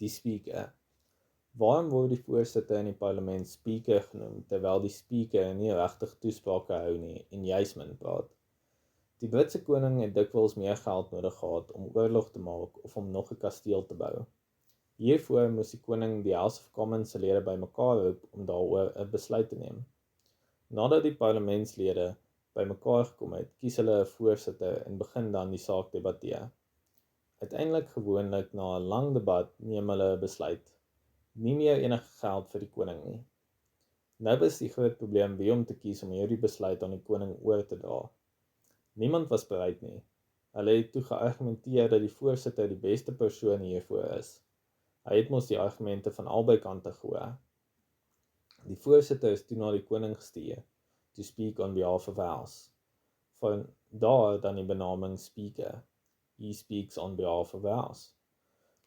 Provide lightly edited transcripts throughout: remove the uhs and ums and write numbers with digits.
Die speaker. Waarom word die voorsitter in die parlement speaker genoem, terwyl die speaker nie regtig toesprake hou nie en juis min praat? Die Britse koning het dikwels meer geld nodig gehad om oorlog te maak of om nog 'n kasteel te bou. Hiervoor moes die koning die House of Commons se lede bymekaar roep om daaroor 'n besluit te neem. Nadat die parlementslede bymekaar gekom het, kies hulle 'n voorsitter en begin dan die saak debatteer. Uiteindelik gewoonlik na 'n lang debat neem hulle 'n besluit. Nie meer enige geld vir die koning nie. Nou is die groot probleem wie om te kies om hierdie besluit aan die koning oor te dra. Niemand was bereid nie. Hulle het toe geargumenteer dat die voorsitter die beste persoon hiervoor is. Hy het mos die argumente van albei kante gehoor. Die voorsitter is toe na die koning gestuur, to speak on behalf of Wales. Van daar dan die benaming speaker. He speaks on behalf of Wales.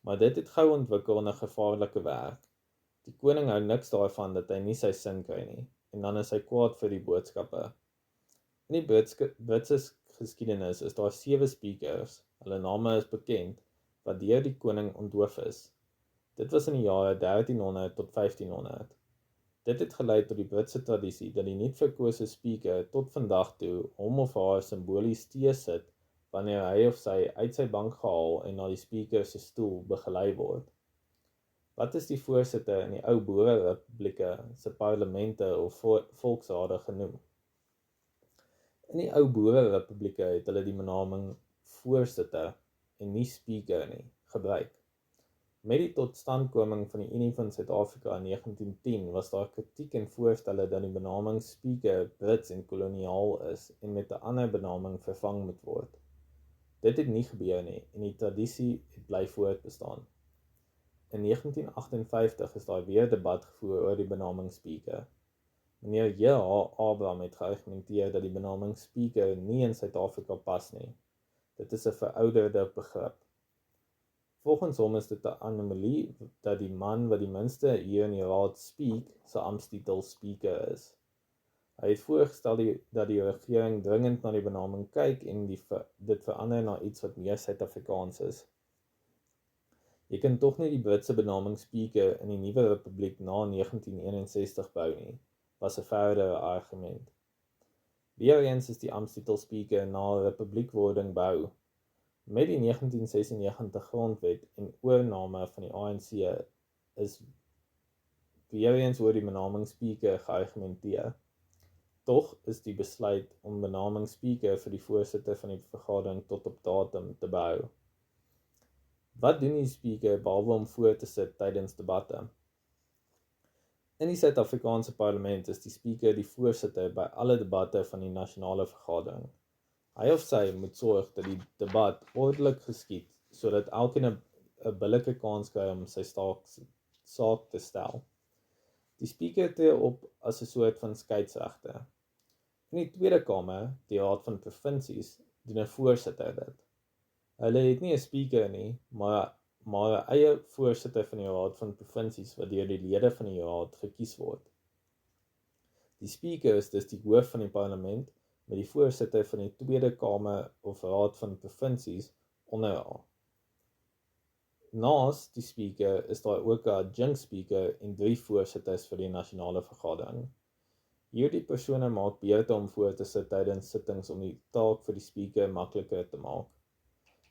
Maar dit het gou ontwikkel in 'n gevaarlike werk. Die koning hou niks daarvan dat hy nie sy sin kry nie, en dan is hy kwaad vir die boodskappe. In die Britse geskiedenis is daar 7 speakers, hulle name is bekend, wat deur die koning onthoof is. Dit was in die jare 1300 tot 1500. Dit het gelei tot die Britse tradisie dat die nie-verkose speaker tot vandag toe hom of haar simbolies teësit wanneer hy of sy uit sy bank gehaal en na die speaker se stoel begelei word. Wat is die voorsitter in die ou boererepublieke se parlemente of volksrade genoem? In die ou boererepublieke het hulle die benaming voorsitter en nie speaker nie gebruik. Met die totstandkoming van die Unie van Suid-Afrika in 1910 was daar kritiek en voorstelle dat die benaming speaker Brits en koloniaal is en met 'n ander benaming vervang moet word. Dit het nie gebeur nie en die tradisie het bly voortbestaan. In 1958 is daar weer debat gevoer oor die benaming speaker. Meneer J.H. Abraham het geargumenteer dat die benaming speaker nie in Suid-Afrika pas nie. Dit is 'n verouderde begrip. Volgens hom is dit 'n anomalie dat die man wat die minste hier in die raad speak, sy amptstitel speaker is. Hy het voorgestel dat die regering dringend na die benaming kyk en dit verander na iets wat meer Suid-Afrikaans is. Jy kan tog nie die Britse benaming speaker in die nuwe republiek na 1961 bou nie, was 'n verdere argument. Weereens is die amptstitel speaker na republiekwording bou. Met die 1996 grondwet en oorname van die ANC is weereens oor die benaming speaker geargumenteer. Tog is die besluit om benaming speaker vir die voorsitter van die vergadering tot op datum te behou. Wat doen die speaker behalwe om voor te sit tydens debatte? In die Suid-Afrikaanse parlement is die speaker die voorsitter by alle debatte van die nasionale vergadering. Hy of sy moet sorg dat die debat ordelik geskied, sodat elkeen 'n billike kans kry om sy saak te stel. Die speaker tree op as 'n soort van skeidsregter. In die Tweede Kamer, die Raad van Provinsies, doen 'n voorsitter dit. Hulle het nie 'n speaker nie, maar 'n eie voorsitter van die Raad van Provinsies wat deur die lede van die raad gekies word. Die speaker is dus die hoof van die parlement met die voorsitter van die Tweede Kamer of Raad van Provinsies onder haar. Naas die speaker is daar ook 'n adjunct speaker en 3 voorsitters vir die nasionale vergadering. Hierdie persone maak beurte om voor te sit tydens sittings om die taak vir die speaker makliker te maak.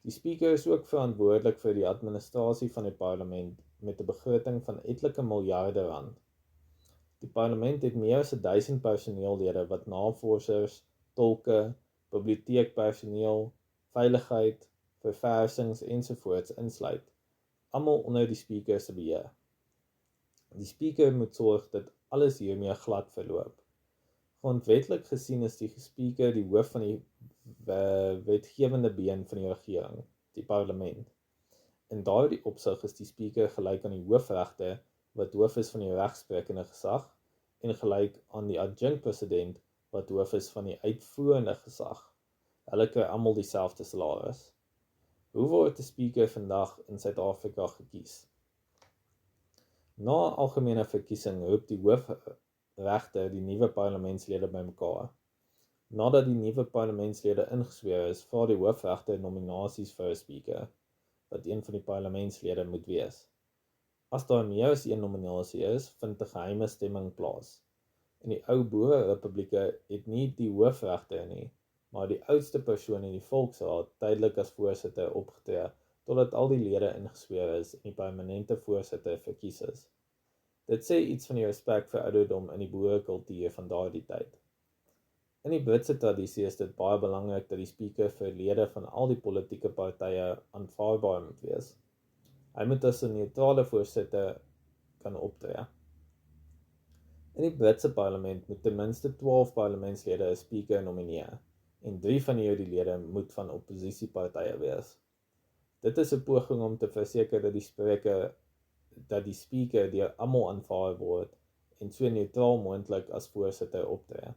Die speaker is ook verantwoordelik vir die administrasie van die parlement met 'n begroting van etlike miljarde rand. Die parlement het meer as 1000 personeellede wat navorsers, tolke, biblioteekpersoneel, veiligheid, verversings ensovoorts insluit, almal onder die speaker se beheer. Die speaker moet sorg dat alles hiermee glad verloop. Grondwetlik gesien is die speaker die hoof van die wetgewende been van die regering, die parlement. In daardie opsig is die speaker gelyk aan die hoofregter wat hoof is van die regsprekende gesag en gelyk aan die adjunct president wat hoof is van die uitvoerende gesag. Hulle kry almal dieselfde salaris. Hoe word 'n speaker vandag in Suid-Afrika gekies? Na algemene verkiesing roep die hoofregter die nuwe parlementslede bymekaar. Nadat die nuwe parlementslede ingesweer is, vra die hoofregter nominasies vir 'n speaker, wat een van die parlementslede moet wees. As daar meer as een nominasie is, vind 'n geheime stemming plaas. In die ou boere-republieke het nie die hoofregter nie, maar die oudste persoon in die volksraad tydelik as voorsitter opgetree, totdat al die lede ingesweer is en die permanente voorsitter verkies is. Dit sê iets van die respek vir ouderdom in die boerekultuur van daardie tyd. In die Britse tradisie is dit baie belangrik dat die speaker vir lede van al die politieke partye aanvaarbaar moet wees. Hy moet as 'n neutrale voorsitter kan optree. In die Britse parlement moet ten minste 12 parlementslede 'n speaker nomineer, en 3 van hierdie lede moet van opposisiepartye wees. Dit is 'n poging om te verseker dat die speaker deur almal aanvaar word en so neutraal moontlik as voorsitter optree.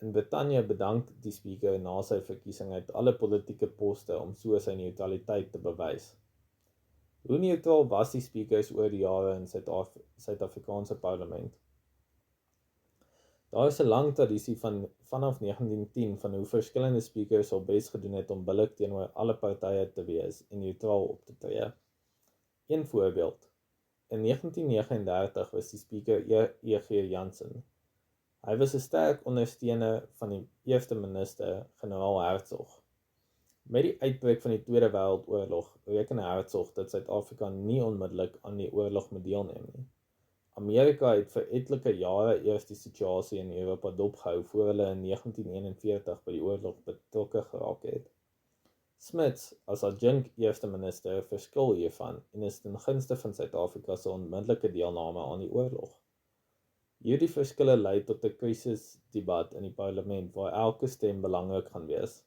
In Brittanje bedank die speaker na sy verkiesing uit alle politieke poste om so sy neutraliteit te bewys. Hoe neutraal was die speakers oor die jare in Suid-Afrikaanse parlement? Daar is 'n lang tradisie vanaf 1910 van hoe verskillende speakers al bes gedoen het om billik teenoor alle partye te wees en neutraal op te tree. Een voorbeeld. In 1939 was die speaker E.G. Jansen. Hy was 'n sterk ondersteuner van die eerste minister, generaal Hertzog. Met die uitbreek van die Tweede Wêreldoorlog reken Hertzog dat Suid-Afrika nie onmiddellik aan die oorlog moet deelneem nie. Amerika het vir etlike jare eers die situasie in Europa dopgehou voor hulle in 1941 by die oorlog betrokke geraak het. Smuts, as adjunk eerste minister, verskil hiervan en is ten gunste van Suid-Afrika se onmiddellike deelname aan die oorlog. Hierdie verskille lei tot 'n krisisdebat in die parlement waar elke stem belangrik gaan wees.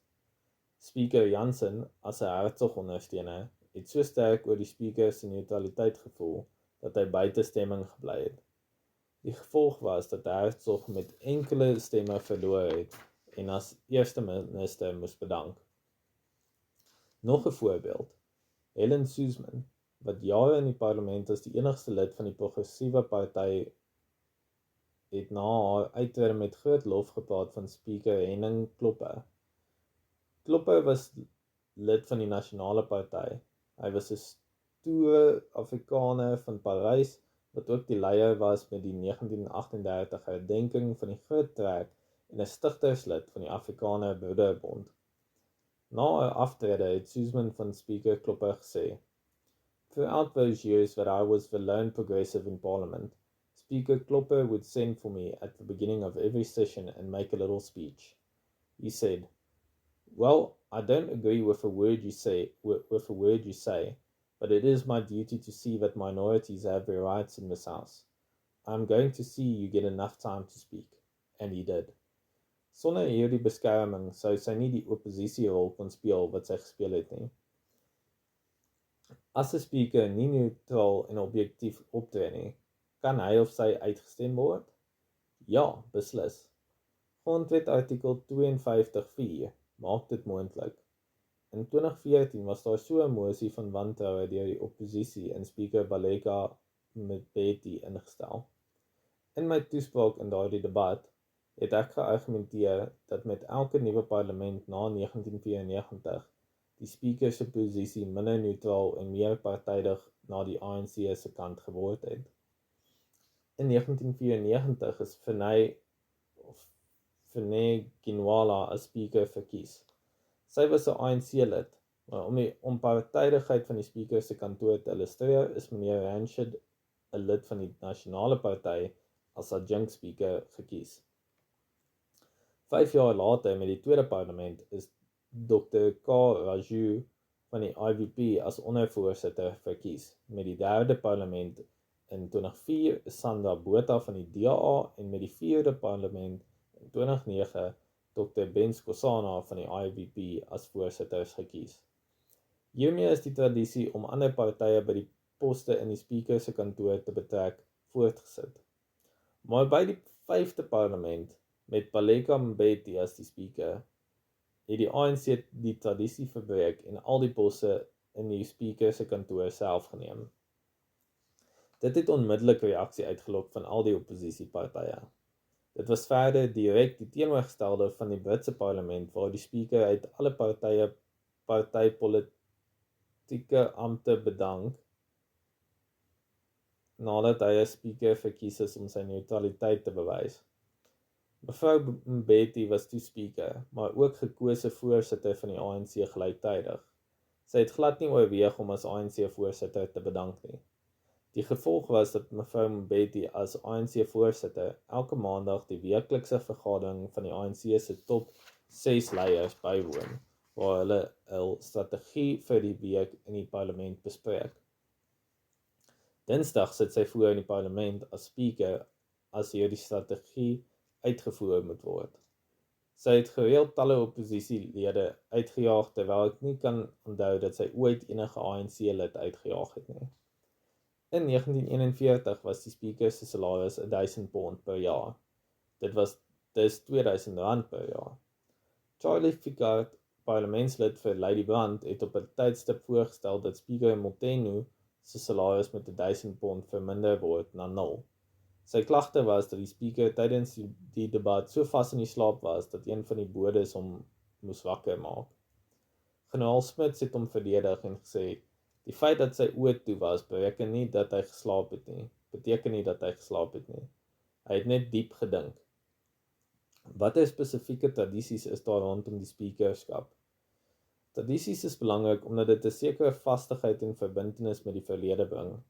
Speaker Jansen, as 'n Hertzog-ondersteuner, het so sterk oor die speaker se neutraliteit gevoel dat hy buite stemming gebly het. Die gevolg was dat Hertzog met enkele stemme verloor het en as eerste minister moes bedank. Nog 'n voorbeeld. Helen Suzman, wat jare in die parlement as die enigste lid van die progressiewe party het na haar uittrede met groot lof gepraat van speaker Henning Klopper. Klopper was lid van die Nasionale Party. Hy was 'n stoere Afrikaner van Parys, wat ook die leier was met die 1938 herdenking van die Groot Trek en 'n stigterslid van die Afrikaner Broederbond. Na haar aftrede het Suzman van Speaker Klopper gesê, "Throughout those years that I was the lone progressive in Parliament, Speaker Klopper would send for me at the beginning of every session and make a little speech. He said, 'Well, I don't agree with a word you say, but it is my duty to see that minorities have their rights in this house. I'm going to see you get enough time to speak.' And he did." Sonder hierdie beskerming sou sy nie die oppositierol kon speel wat sy gespeel het nie. As 'n speaker nie neutraal en objektief optree nie, kan hy of sy uitgestem word? Ja, beslis. Grondwet artikel 52(4) maak dit moontlik. In 2014 was daar so 'n mosie van wantroue deur die oppositie en Speaker Baleka Mbeki ingestel. In my toespraak in daardie debat het ek geargumenteer dat met elke nuwe parlement na 1994 die speaker se posisie minder neutraal en meer partydig na die ANC se kant geword het. In 1994 is Vinay Ginwala as speaker verkies. Sy was 'n ANC-lid, maar om die onpartydigheid van die speaker se kantoor te illustreer, is meneer Ranchid 'n lid van die Nasionale Party as adjunct speaker gekies. 5 jaar later met die tweede parlement is Dr. K. Raju van die IVP as ondervoorsitter verkies. Met die derde parlement in 2004 is Sandra Botha van die DA en met die vierde parlement in 2009 Dr. Ben Skosana van die IVP as voorsitters gekies. Hiermee is die tradisie om ander partye by die poste in die speaker se kantoor te betrek voortgesit. Maar by die 5de parlement met Baleka Mbeki as die speaker, het die ANC die tradisie verbreek en al die poste in die speaker se kantoor self geneem. Dit het onmiddellik reaksie uitgelok van al die oppositiepartye. Dit was verder direk die teenoorgestelde van die Britse parlement waar die speaker uit alle partypolitieke ampte bedank nadat hy as speaker verkies is om sy neutraliteit te bewys. Mevrou Mbeki was toe speaker, maar ook gekose voorsitter van die ANC gelyktydig. Sy het glad nie oorweeg om as ANC voorsitter te bedank nie. Die gevolg was dat mevrou Mbeki as ANC voorsitter elke maandag die weeklikse vergadering van die ANC se top 6 leiers bywoon, waar hulle hul strategie vir die week in die parlement bespreek. Dinsdag sit sy voor in die parlement as speaker as hierdie strategie uitgevoer moet word. Sy het gereeld talle oppositielede uitgejaag, terwyl ek nie kan onthou dat sy ooit enige ANC-lid uitgejaag het nie. In 1941 was die speaker se salaris £1000 per jaar. Dit was dus R2000 per jaar. Charlie Fikart, parlementslid vir Ladybrand, het op 'n tydstip voorgestel dat speaker Motenu se salaris met £1000 verminder word na 0. Sy klagte was dat die speaker tydens die debat so vas in die slaap was dat een van die bodes hom moes wakker maak. Generaal Smuts het hom verdedig en gesê, die feit dat sy oë toe was, beteken nie dat hy geslaap het nie. Hy het net diep gedink. Watter spesifieke tradisies is daar rondom die speakerskap? Tradisies is belangrik omdat dit 'n sekere vastigheid en verbintenis met die verlede bring.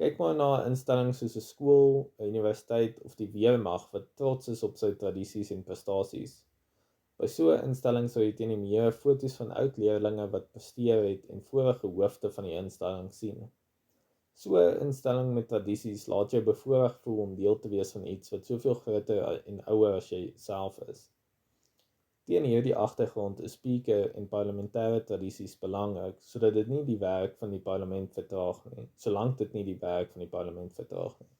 Kyk maar na 'n instelling soos 'n skool, 'n universiteit of die weermag wat trots is op sy tradisies en prestasies. By so 'n instelling sou jy teen die meer foto's van oud leerlinge wat presteer het en vorige hoofde van die instelling sien. So 'n instelling met tradisies laat jou bevoorreg voel om deel te wees van iets wat soveel groter en ouer as jy self is. Teen hierdie agtergrond is speaker en parlementêre tradisies belangrik, sodat dit nie die werk van die parlement vertraag nie, solank dit nie die werk van die parlement vertraag nie.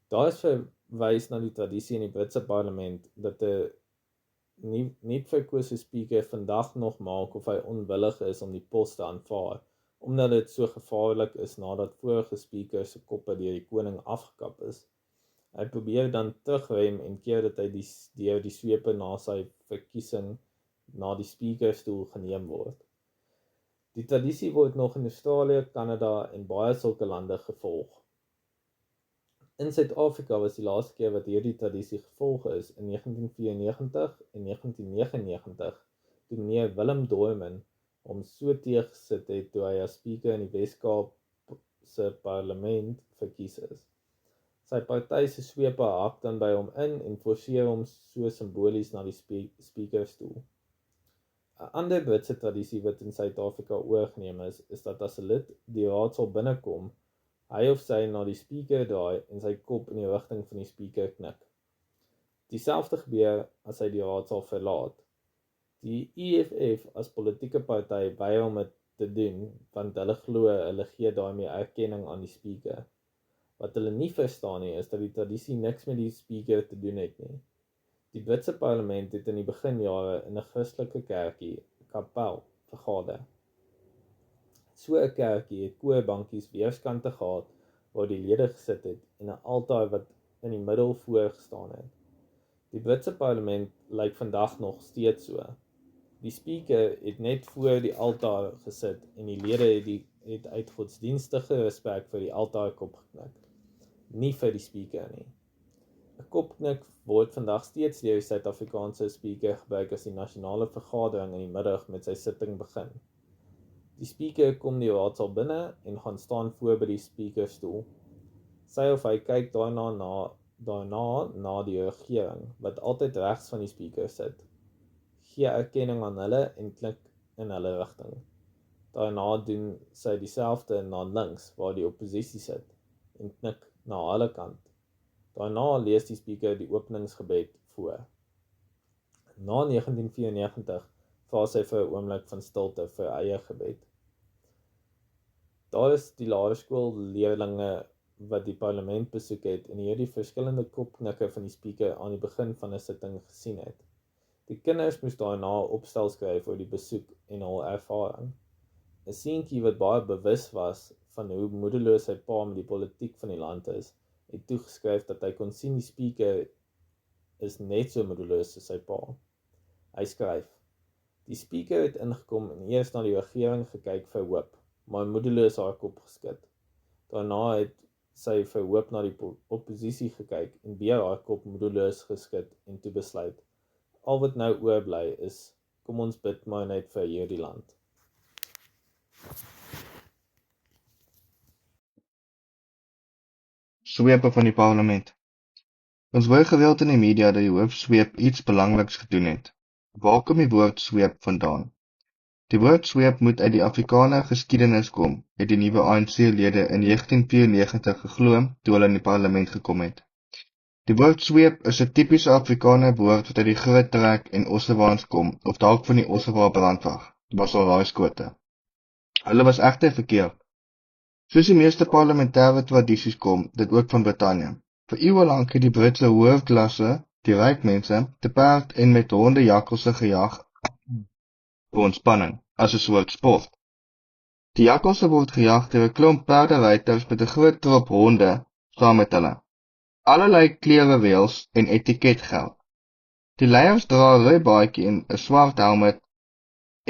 Daar is verwys na die tradisie in die Britse parlement dat 'n nie verkose speaker vandag nog maak of hy onwillig is om die pos te aanvaar, omdat dit so gevaarlik is nadat vorige speakers se koppe deur die koning afgekap is. Hy probeer dan terugrem en keer dat hy deur die swepe na sy verkiesing na die speakerstoel geneem word. Die tradisie word nog in Australië, Kanada en baie sulke lande gevolg. In Suid-Afrika was die laaste keer wat hierdie tradisie gevolg is in 1994 en 1999, toe meneer Willem Doorman hom so teëgesit het toe hy as speaker in die Wes-Kaap se parlement verkies is. Sy party se swepe hak dan by hom in en forceer hom so simbolies na die speakerstoel. 'n Ander Britse tradisie wat in Suid-Afrika oorgeneem is dat as 'n lid die raadsal binnekom, hy of sy na die speaker draai en sy kop in die rigting van die speaker knik. Dieselfde gebeur as hy die raadsal verlaat. Die EFF as politieke party weier om dit te doen, want hulle glo hulle gee daarmee erkenning aan die speaker. Wat hulle nie verstaan nie, is dat die tradisie niks met die speaker te doen het nie. Die Britse parlement het in die beginjare in 'n Christelike kerkie, 'n kapel, vergader. So 'n kerkie het koorbankies weerskante gehad waar die lede gesit het en 'n altaar wat in die middel voorgestaan het. Die Britse parlement lyk vandag nog steeds so. Die speaker het net voor die altaar gesit en die lede het uit godsdienstige respek vir die altaarkop geknik. Nie vir die speaker nie. 'n Kopknik word vandag steeds deur die Suid-Afrikaanse speaker gebruik as die nasionale vergadering in die middag met sy sitting begin. Die speaker kom die raadsal binne en gaan staan voor by die speakerstoel. Sy of hy kyk daarna na die regering, wat altyd regs van die speaker sit, gee erkenning aan hulle en klik in hulle rigting. Daarna doen sy dieselfde na links, waar die oppositie sit, en knik na hulle kant. Daarna lees die speaker die openingsgebed voor. Na 1994 vra sy vir 'n oomblik van stilte vir eie gebed. Daar is die laerskoolleerlinge wat die parlement besoek het en hierdie verskillende kopknikke van die speaker aan die begin van 'n sitting gesien het. Die kinders moes daarna 'n opstel skryf oor die besoek en hul ervaring. 'n Seentjie wat baie bewus was van hoe moedeloos sy pa met die politiek van die land is, het toegeskryf dat hy kon sien die speaker is net so moedeloos as sy pa. Hy skryf: Die speaker het ingekom en eers na die regering gekyk vir hoop, maar moedeloos haar kop geskud. Daarna het sy verhoop na die oppositie gekyk en weer haar kop moedeloos geskit en toe besluit, al wat nou oorbly is, kom ons bid maar net vir hierdie land. Swepe van die parlement. Ons hoor gereeld in die media dat die hoofsweep iets belangriks gedoen het. Waar kom die woord sweep vandaan? Die woord sweep moet uit die Afrikaner geskiedenis kom, het die nuwe ANC-lede in 1994 geglo toe hulle in die parlement gekom het. Die woord sweep is 'n tipiese Afrikaner woord wat uit die Groot Trek en Ossewaans kom, of dalk van die Ossewa brandwag, was al raaiskote. Hulle was egter verkeerd. Soos die meeste parlementêre tradisies kom, dit ook van Brittanje. Vir eeue lank het die Britse hoofklasse, die ryk mense, te perd en met honde jakkalse gejag vir ontspanning, as 'n soort sport. Die jakkalse word gejag deur 'n klomp perderyters met 'n groot trop honde saam met hulle. Allerlei kleure reëls en etiket geld. Die leiers dra 'n rooi baadjie en 'n swart helmet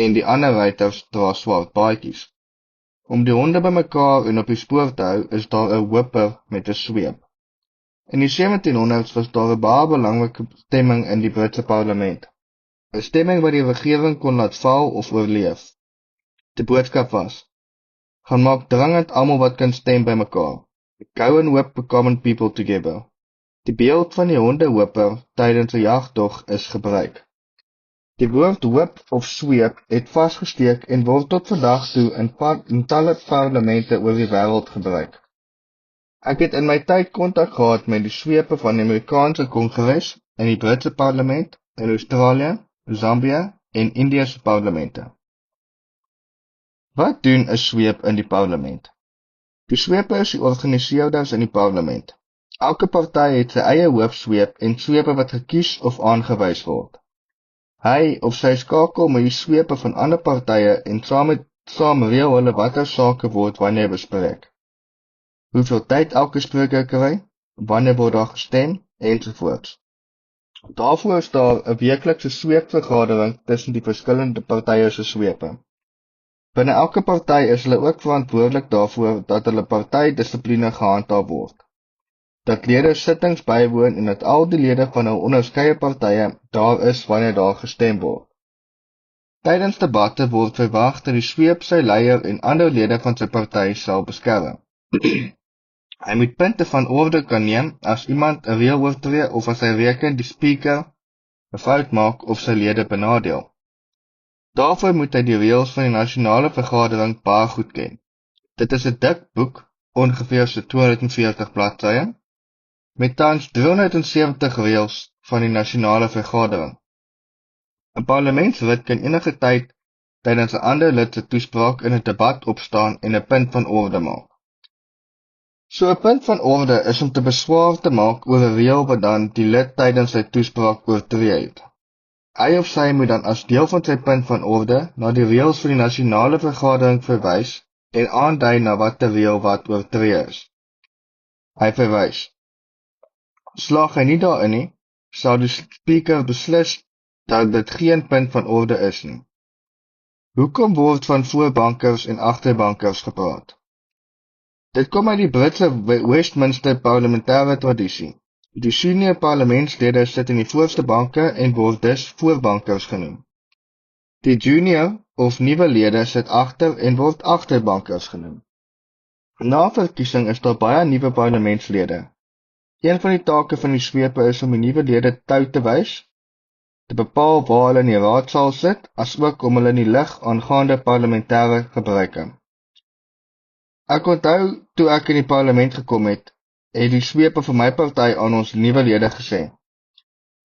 en die ander ryters dra swart baadjies. Om die honde bymekaar en op die spoor te hou, is daar 'n whipper met 'n sweep. In die 1700s was daar 'n baie belangrike stemming in die Britse parlement. 'n Stemming wat die regering kon laat val of oorleef. Die boodskap was: gaan maak dringend almal wat kan stem bymekaar. Go and whip the common people together. Die beeld van die hondewhipper tydens 'n jagtog is gebruik. Die woord whip of sweep het vasgesteek en word tot vandag toe in talle parlemente oor die wêreld gebruik. Ek het in my tyd kontak gehad met die sweepe van die Amerikaanse Kongres en die Britse parlement in Australië, Zambia en Indië se parlemente. Wat doen 'n sweep in die parlement? Die sweepe is die organiseerders in die parlement. Elke party het sy eie hoofsweep en sweepe wat gekies of aangewys word. Hy of sy skakel met die sweepe van ander partye en saam reël hulle watter sake word wanneer bespreek. Hoeveel tyd elke spreker kry, wanneer word daar gestem, ensovoorts. Daarvoor is daar 'n weeklikse sweepvergadering tussen die verskillende partye se sweepe. Binne elke party is hulle ook verantwoordelik daarvoor dat hulle partydissipline gehandhaaf word. Dat lede sittings bywoon en dat al die lede van hul onderskeie partye daar is wanneer daar gestem word. Tydens debatte word verwag dat die sweep sy leier en ander lede van sy party sal beskerm. Hy moet punte van orde kan neem as iemand 'n reël oortree of as hy reken die speaker 'n fout maak of sy lede benadeel. Daarvoor moet hy die reëls van die nasionale vergadering baie goed ken. Dit is 'n dik boek, ongeveer so 240 bladsye, met tans 370 reëls van die nasionale vergadering. 'n Parlementslid kan enige tyd tydens 'n ander lid se toespraak in 'n debat opstaan en 'n punt van orde maak. So 'n punt van orde is om te beswaar te maak oor 'n reël wat dan die lid tydens sy toespraak oortree het. Hy of sy moet dan as deel van sy punt van orde na die reëls van die nasionale vergadering verwys en aandui na watter reël wat oortree is. Hy verwys. Slaag hy nie daarin nie, sal die spreker beslis dat dit geen punt van orde is nie. Hoekom word van voorbankers en agterbankers gepraat? Dit kom uit die Britse Westminster parlementêre tradisie. Die senior parlementslede sit in die voorste banke en word dus voorbankers genoem. Die junior of nuwe lede sit agter en word agterbankers genoem. Na verkiesing is daar baie nuwe parlementslede. Een van die take van die sweepe is om die nuwe lede tou te wys, te bepaal waar hulle in die raadsaal sit, asook om hulle in die lig aangaande parlementêre gebruike. Ek onthou toe ek in die parlement gekom het die sweepe vir my party aan ons nuwe lede gesê: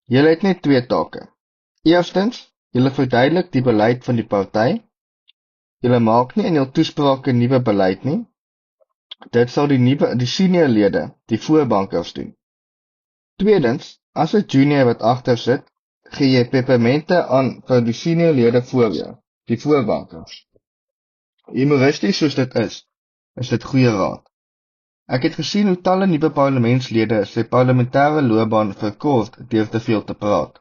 julle het net twee take. Eerstens, julle verduidelik die beleid van die party. Julle maak nie in jul toesprake nuwe beleid nie. Dit sal die senior lede, die voorbankers doen. Tweedens, as 'n junior wat agter sit, gee jy peppermente aan vir die senior lede voor jou, die voorbankers. Humoristies soos dit is dit goeie raad. Ek het gesien hoe talle nuwe parlementslede sy parlementêre loopbaan verkort deur te veel te praat.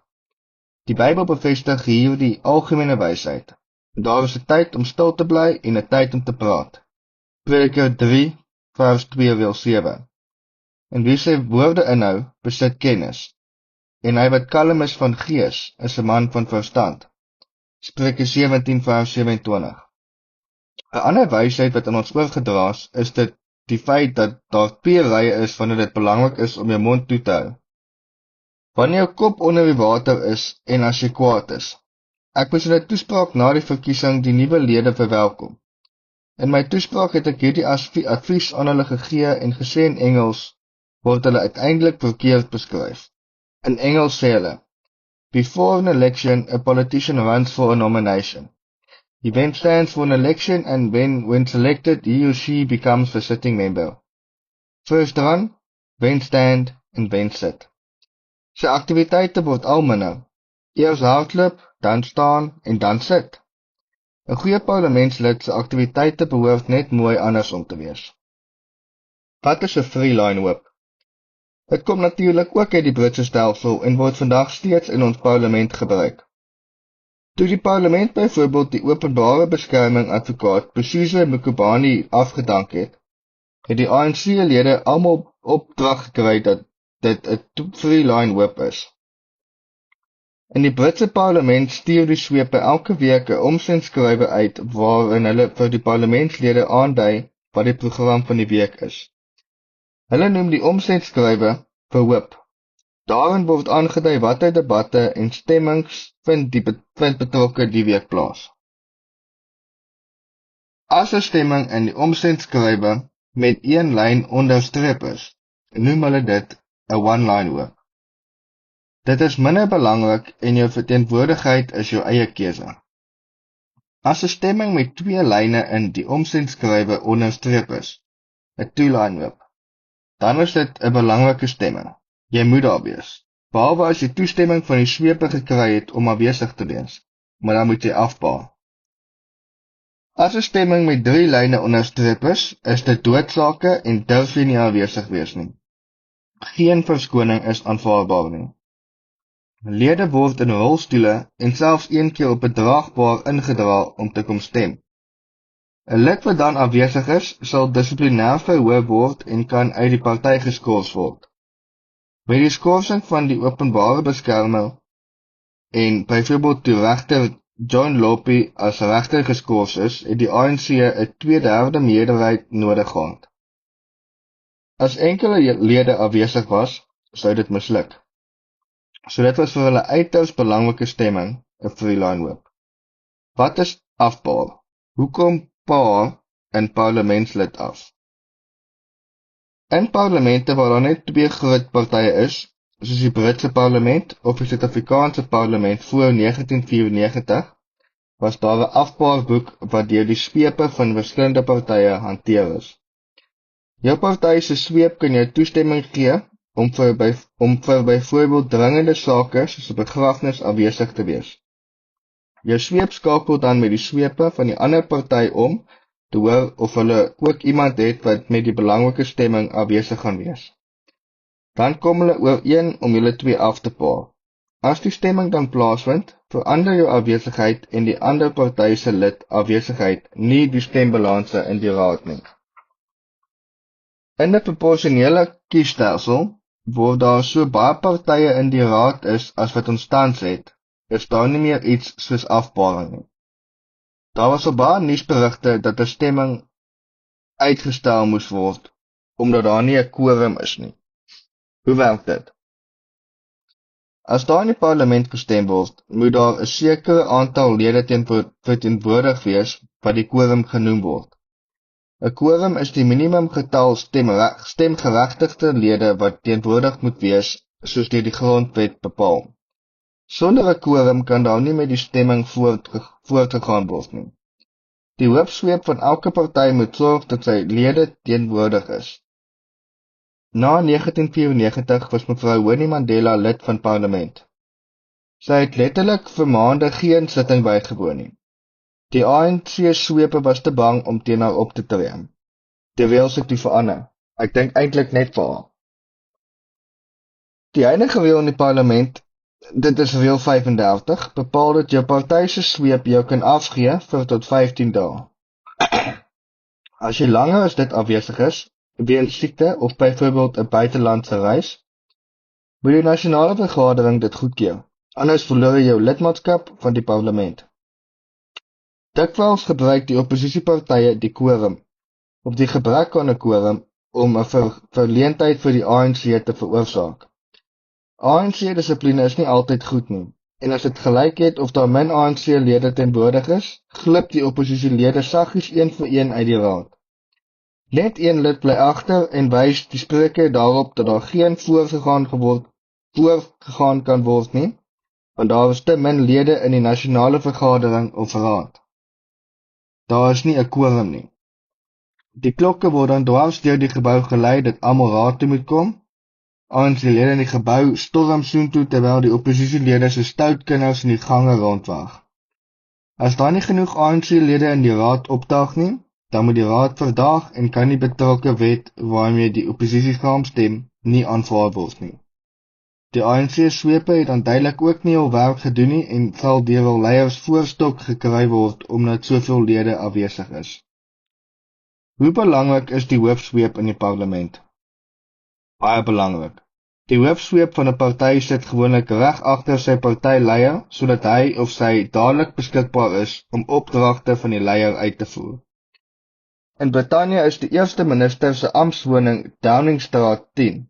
Die Bybel bevestig hierdie algemene wysheid. Daar is 'n tyd om stil te bly en 'n tyd om te praat. Prediker 3 vers 2 deel 7. En wie sy woorde inhou, besit kennis. En hy wat kalm is van gees, is 'n man van verstand. Spreuke 17 vers 27. 'n ander wysheid wat aan ons oorgedra is dit die feit dat daar 2 rye is wanneer dit belangrik is om jou mond toe te hou. Wanneer jou kop onder die water is en as jy kwaad is. Ek moes in 'n toespraak na die verkiesing die nuwe lede verwelkom. In my toespraak het ek hierdie advies aan hulle gegee en gesê in Engels word hulle uiteindelik verkeerd beskryf. In Engels sê hulle, before an election, a politician runs for a nomination. He then stands for an election and when selected, he or she becomes the sitting member. First run, then stand, and then sit. Sy aktiwiteite word al minder. Eers hardloop, dan staan en dan sit. 'n Goeie parlementslid se aktiwiteite behoort net mooi andersom te wees. Wat is 'n free line whip? Dit kom natuurlik ook uit die Britse stelsel en word vandag steeds in ons parlement gebruik. Toe die parlement byvoorbeeld die openbare beskerming advokaat Busisiwe Mkhwebane afgedank het, het die ANC-lede almal opdrag gekry dat dit 'n free line whip is. In die Britse parlement stuur die sweepe elke week 'n omsendskrywe uit waarin hulle vir die parlementslede aandui wat die program van die week is. Hulle noem die omsendskrywe vir whip. Daarin word aangedui watter debatte en stemmings vind betrokke die week plaas. As 'n stemming in die omsendskrywe met 1 lyn onderstreep is, noem hulle dit 'n one-line whip. Dit is minder belangrik en jou verteenwoordigheid is jou eie keuse. As 'n stemming met 2 lyne in die omsendskrywe onderstreep is, 'n two-line whip, dan is dit 'n belangrike stemming. Jy moet daar wees, behalwe as jy toestemming van die sweepe gekry het om afwesig te wees, maar dan moet jy afbaal. As 'n stemming met 3 lyne onderstreep is dit doodsake en durf jy nie afwesig wees nie. Geen verskoning is aanvaarbaar nie. Lede word in rolstoele en selfs 1 keer op 'n draagbaar ingedra om te kom stem. 'n Lid wat dan afwesig is, sal dissiplinêr verhoor word en kan uit die party geskort word. By die skorsing van die openbare beskermer en byvoorbeeld toe regter John Lopi as regter geskort is, het die ANC 'n 2/3 meerderheid nodig gehad. As enkele lede afwesig was, sou dit misluk. So dit was vir hulle uiters belangrike stemming, 'n free line whip. Wat is afbaal? Hoekom paar 'n parlementslid af? In parlemente waar daar net 2 groot partye is, soos die Britse parlement of die Suid-Afrikaanse parlement voor 1994, was daar 'n afbaarboek wat deur die sweepe van verskillende partye hanteer is. Jou party se sweep kan jou toestemming gee om vir byvoorbeeld dringende sake soos 'n begrafnis afwesig te wees. Jou sweep skakel dan met die sweepe van die ander party om te hoor of hulle ook iemand het wat met die belangrike stemming afwesig gaan wees. Dan kom hulle ooreen om julle 2 af te paar. As die stemming dan plaasvind, verander jou afwesigheid en die ander party se lid afwesigheid nie die stembalanse in die raad nie. In 'n proporsionele kiesstelsel, waar daar so baie partye in die raad is as wat ons tans het, is daar nie meer iets soos afbaring nie. Daar was al baie nuusberigte dat 'n stemming uitgestel moes word, omdat daar nie 'n quorum is nie. Hoe werk dit? As daar in die parlement gestem word, moet daar 'n sekere aantal lede verteenwoordig wees wat die quorum genoem word. 'n Quorum is die minimum getal stemgeregtigde lede wat teenwoordig moet wees, soos deur die grondwet bepaal. Sonder 'n quorum kan daar nie met die stemming voortgegaan word nie. Die hoofsweep van elke party moet sorg dat sy lede teenwoordig is. Na 1994 was mevrou Winnie Mandela lid van parlement. Sy het letterlik vir maande geen sitting bygewoon nie. Die ANC sweepe was te bang om teen haar op te tree. Terwyl sy toe verander. Ek dink eintlik net vir haar. Die enige reël in die parlement, dit is reël 35, bepaal dat jou party se sweep jou kan afgee vir tot 15 dae. As jy langer as dit afwesig is, weens siekte of byvoorbeeld 'n buitelandse reis, moet die nasionale vergadering dit goedkeur, anders verloor jy jou lidmaatskap van die parlement. Dikwels gebruik die oppositiepartye die quorum, of die gebrek aan 'n quorum, om 'n verleentheid vir die ANC te veroorsaak. ANC-dissipline is nie altyd goed nie, en as dit gelyk het of daar min ANC-lede teenwoordig is, glip die oppositielede saggies een vir een uit die raad. Net een lid bly agter en wys die spreker daarop dat daar geen voorgegaan kan word nie, want daar is te min lede in die nasionale vergadering of raad. Daar is nie 'n quorum nie. Die klokke word dan dwars deur die gebou gelei dat almal raad toe moet kom. ANC-lede in die gebou storm soontoe terwyl die oppositielede se stout kinders in die gange rondwag. As daar nie genoeg ANC-lede in die raad opdaag nie, dan moet die raad verdaag en kan die betrokke wet waarmee die oppositie saamstem nie aanvaar word nie. Die ANC-swepe het dan duidelik ook nie hul werk gedoen nie en sal deur hul leiers voorstok gekry word omdat soveel lede afwesig is. Hoe belangrik is die hoofsweep in die parlement? Baie belangrik. Die hoofsweep van 'n party sit gewoonlik reg agter sy partyleier sodat hy of sy dadelik beskikbaar is om opdragte van die leier uit te voer. In Brittanje is die eerste minister se amptswoning Downingstraat 10.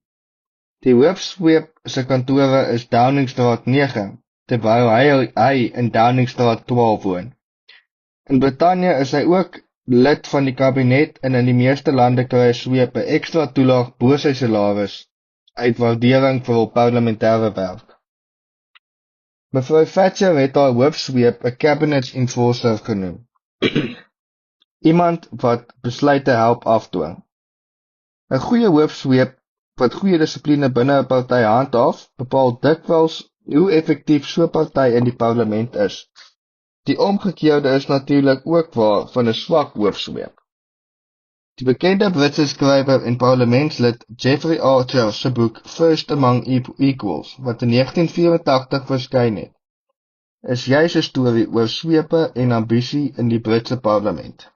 Die hoofsweep se kantore is Downingstraat 9, terwyl hy in Downingstraat 12 woon. In Brittanje is hy ook lid van die kabinet en in die meeste lande kry 'n sweep 'n ekstra toelaag bo sy salaris uit waardering vir hul parlementêre werk. Mevrou Thatcher het haar hoofsweep 'n cabinet enforcer genoem. Iemand wat besluite help afdwing. 'n Goeie hoofsweep wat goeie dissipline binne 'n party handhaaf, bepaal dikwels hoe effektief so 'n party in die parlement is. Die omgekeerde is natuurlik ook waar van 'n swak hoofsweep. Die bekende Britse skrywer en parlementslid Jeffrey Archer se boek First Among Equals, wat in 1984 verskyn het, is juis 'n storie oor swepe en ambisie in die Britse parlement.